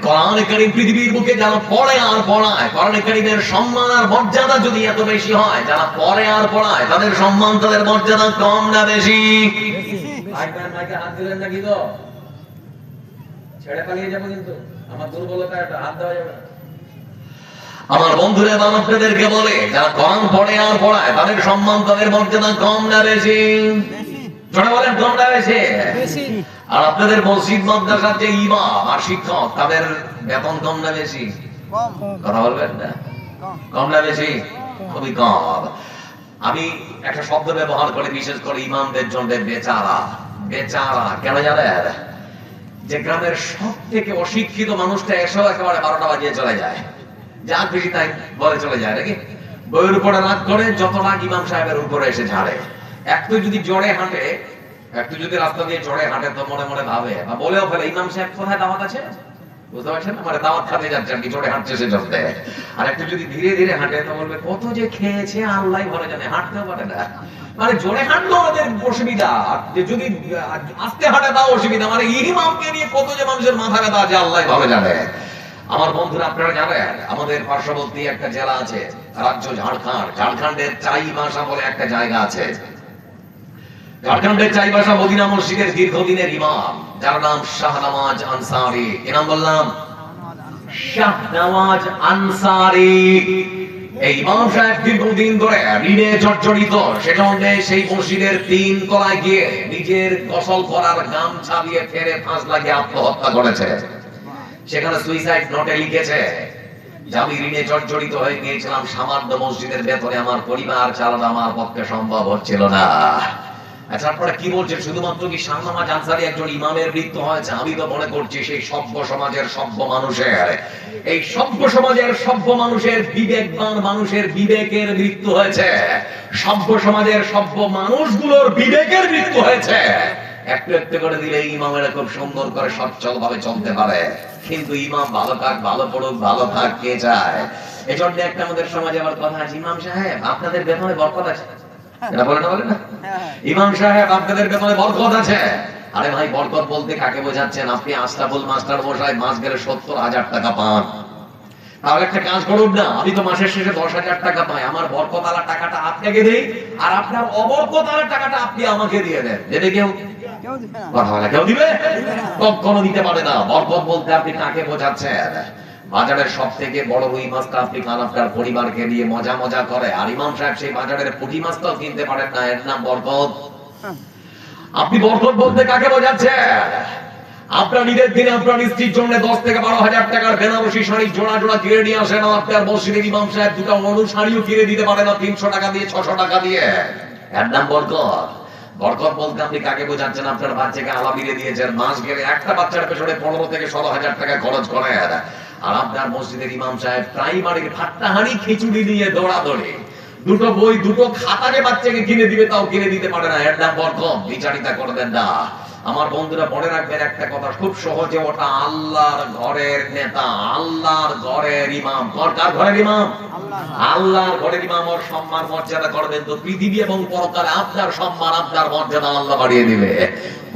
কোরআন কারীম পৃথিবীর বুকে যারা পড়ে আর পড়ায়, কোরআন কারীমের সম্মান আর মর্যাদা যদি এত বেশি হয়, যারা পড়ে আর পড়ায় তাদের সম্মান তাদের মর্যাদা কম না বেশি? মাইকে হাত দিলেন নাকি গো? ছেড়ে পালিয়ে যাবো কিন্তু, আমার দুর্বলতা একটা হাত দেওয়া যাবে না। আমার বন্ধুরা আপনাদেরকে বলে, যারা কোরআন পড়ে আর পড়ায় তাদের সম্মান তাদের মর্যাদা কম না বেশি? জোরে বলেন, কম না বেশি? আর আপনাদের মসজিদ মাদ্রাসার যে ইমাম আর শিক্ষক তাদের বেতন কম না বেশি? কথা বলবেন না? কম না বেশি? খুবই কম। আমি একটা শব্দ ব্যবহার করে বিশেষ করে ইমামদের জন্য, বেচারা। বেচারা কেন জানেন? যে গ্রামের সব থেকে অশিক্ষিত মানুষটা এসেও একেবারে 12টা বাজিয়ে চলে যায়, যা খুশি তাই বলে চলে যায় নাকি, বইয়ের উপরে রাগ করে যত রাগ ইমাম সাহেবের উপরে এসে ঝাড়ে। একটু যদি জোরে হাঁটে, একটু যদি রাস্তা দিয়ে জোরে হাঁটে তো মনে মনে ভাবে বা বলেও ফেলে, ইমাম সাহেব কোথায় দাওয়াত আছে, বুঝতে পারছেন? মানে দাওয়াত খাতে যাচ্ছে আর কি, জোরে হাঁটছে সে চলতে। আর একটু যদি ধীরে ধীরে হাঁটে তো বলবে কত যে খেয়েছে আল্লাহ ভালো জানে, হাঁটতেও পারে না। মানে জোরে হাঁটলেও আমাদের অসুবিধা, যে যদি আস্তে হাঁটে তাও অসুবিধা। মানে ইমামকে নিয়ে কত যে মানুষের মাথা ব্যথা আছে আল্লাহ ভালো জানে। আমার বন্ধুরা আপনারা জানেন, আমাদের পার্শ্ববর্তী একটা জেলা আছে, রাজ্য ঝাড়খণ্ড। ঝাড়খণ্ডের চাইবাসা বলে একটা জায়গা আছে। ঝাড়খণ্ডের চাইবাসা মদিনা মসজিদের দীর্ঘদিনের ইমাম, যার নাম শাহনওয়াজ আনসারী। কি নাম বললাম? শাহনওয়াজ আনসারী। এই ইমাম সাহেব দীর্ঘদিন ধরে ঋণে জর্জরিত, সেজন্য সেই মসজিদের 3 তলায় গিয়ে নিজের গোসল করার গামছা দিয়ে ফেরে ফাঁস লাগিয়ে আত্মহত্যা করেছে। সেখানে সুইসাইড নোটে লিখেছে যে আমি ঋণে জর্জরিত হয়ে গিয়েছিলাম, সামান্য মসজিদের বেতনে আমার পরিবার চালানো আমার পক্ষে সম্ভব হচ্ছিল না। আচ্ছা, আপনারা কি বলছেন? শুধুমাত্র কি শাহনওয়াজ আনসারী একজন ইমামের মৃত্যু হয়েছে? আমি তো মনে করছি সেই সভ্য সমাজের সভ্য মানুষের, এই সভ্য সমাজের সভ্য মানুষের, বিবেকবান মানুষের বিবেকের মৃত্যু হয়েছে। সভ্য সমাজের সভ্য মানুষগুলোর বিবেকের মৃত্যু হয়েছে। একটু একটু করে দিলে ইমামেরা খুব সুন্দর করে সচ্ছল ভাবে চলতে পারে, কিন্তু ইমাম ভালো থাক, ভালো পড়ুক, ভালো থাক কে চায়? এজন্য একটা আমাদের সমাজে আবার কথা আছে, ইমাম সাহেব আপনাদের বেতনে বরকত আছে। এটা বলে না, বলে না? ইমাম সাহেব আপনাদের বেতনে বরকত আছে। আরে ভাই, বরকত বলতে কাকে বোঝাচ্ছেন? আপনি আশরাফুল মাস্টার মশাই মাস গেলে 70,000 টাকা পান, তাহলে একটা কাজ করুন না, আমি তো মাসের শেষে 10,000 টাকা পাই, আমার বরকত আলা টাকাটা আপনাকে দেই, আর আপনার অবরকত আলা টাকাটা আপনি আমাকে দিয়ে দেন। দেবে কেউ? কেউ দিবে? কখনো দিতে পারে না। বরকত বলতে আপনি কাকে বোঝাচ্ছেন? বাজারের সব থেকে বড় রুই মাছটা আপনি খান আপনার পরিবারকে নিয়ে মজা মজা করে, আর ইমাম সাহেব সেই বাজারের পুঁটি মাছটাও কিনতে পারেন না, এর নাম বরকত। আপনি বরকত বলতে কাকে বোঝাচ্ছেন? আপনার ঈদের দিনে আপনার স্ত্রীর জন্য 10 থেকে 12,000 টাকার বেনারসি শাড়ি জোড়া জোড়া কিনে নিয়ে আসেন, আপনার মসজিদের ইমাম সাহেব 2টা অনু শাড়িও কিনে দিতে পারে না 300 টাকা দিয়ে, 600 টাকা দিয়ে, এর নাম বরকত। বরকত বলতে আপনি কাকে বোঝাচ্ছেন? আপনার বাচ্চাকে আলাবিরে দিয়েছেন, মাস গেলে একটা বাচ্চার পেছনে 15 থেকে 16,000 টাকা খরচ করেন, আর আপনার মসজিদের ইমাম সাহেব প্রাইমারির ভাট্টাহাড়ি খিচুড়ি নিয়ে দৌড়াদৌড়ি, 2টো বই 2টো খাতাকে বাচ্চাকে কিনে দিবে, তাও কিনে দিতে পারে না, এর নাম বরকত। বিচারিতা করবেন না। আমার বন্ধুরা মনে রাখবেন একটা কথা খুব সহজে, ওটা আল্লাহর ঘরের নেতা, আল্লাহর ঘরের ইমাম। কার ঘরের ইমাম? আল্লাহর ঘরের ইমাম। ওর সম্মান মর্যাদা করবেন তো পৃথিবী এবং পরকালে আপনার সম্মান, আপনার মর্যাদা আল্লাহ বাড়িয়ে দিবে।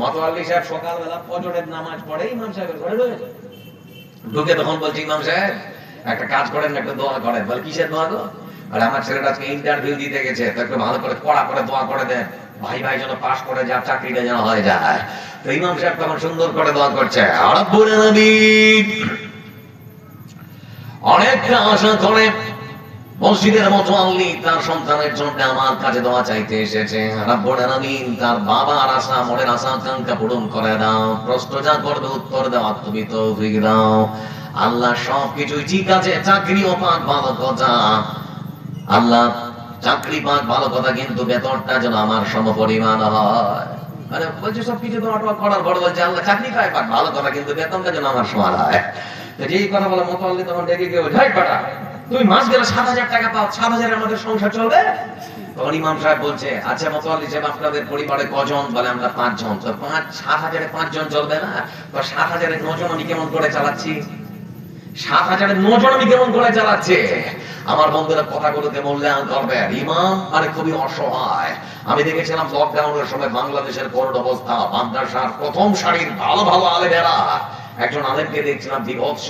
মতোয়াল্লি সাহেব সকালবেলা ফজরের নামাজ পড়ে ইমাম সাহেবের ঘরে ঢুকে, তখন বলছে ইমাম সাহেব একটা কাজ করেন, একটা দোয়া করেন। বলে কিসের দোয়া গো? আর আমার ছেলেটা আজকে ইন্টারভিউ দিতে গেছে, তো একটু ভালো করে কড়া করে দোয়া করে দেন, ভাই ভাই যেন পাস করে যা, চাকরিটা যেন হয়ে যায়। তো ইমাম সাহেব তখন সুন্দর করে দোয়া করছে, রব্বুল আলামিন অনেকটা আশা করে মসজিদের মুতাওয়াল্লি তার সন্তানের জন্য আমার কাছে দোয়া চাইতে এসেছে। রব্বুল আলামিন তার বাবার আশা, মনের আশা আকাঙ্ক্ষা পূরণ করে দাও, প্রশ্ন যা করবে উত্তর দেওয়ার তুমি তৌফিক দাও। আল্লাহ সবকিছুই ঠিক আছে, চাকরিও পাক, ভালো কথা। আল্লাহ চাকরি পাক, ভালো কথা, কিন্তু বেতনটা যেন আমার সমপরিমাণ হয়। মানে বলছে সবকিছু দোয়া করার পর বলছে আল্লাহ চাকরি পায় পাক, ভালো কথা, কিন্তু বেতনটা যেন আমার সমান হয়। তো যেই কথা বলে মুতাওয়াল্লি তখন ডেকে গিয়ে ঝাই পাটা, তুমি মাস গেলে 7,000 টাকা পাও, 7,000 আমাদের সংসার চলবে? তখন ইমাম সাহেব বলছে, আচ্ছা মুতাওয়াল্লি সাহেব আপনাদের পরিবারে কজন? বলে আমরা 5 জন। তো 7,000-এ 5 জন চলবে না? তো 7,000-এ 9 জন আমি কেমন করে চালাচ্ছি? 7,000-এ 9 জন আমি কেমন করে চালাচ্ছি? আমার বন্ধুরা কথাগুলোকে মূল্যায়ন করবে। ইমাম মানে খুবই অসহায়। আমি দেখেছিলাম লকডাউনের সময় বাংলাদেশের করোনা অবস্থা, মাদ্রাসার প্রথম সারির ভালো ভালো আলেমেরা একজন আলেমকে দেখছিলাম বিভৎস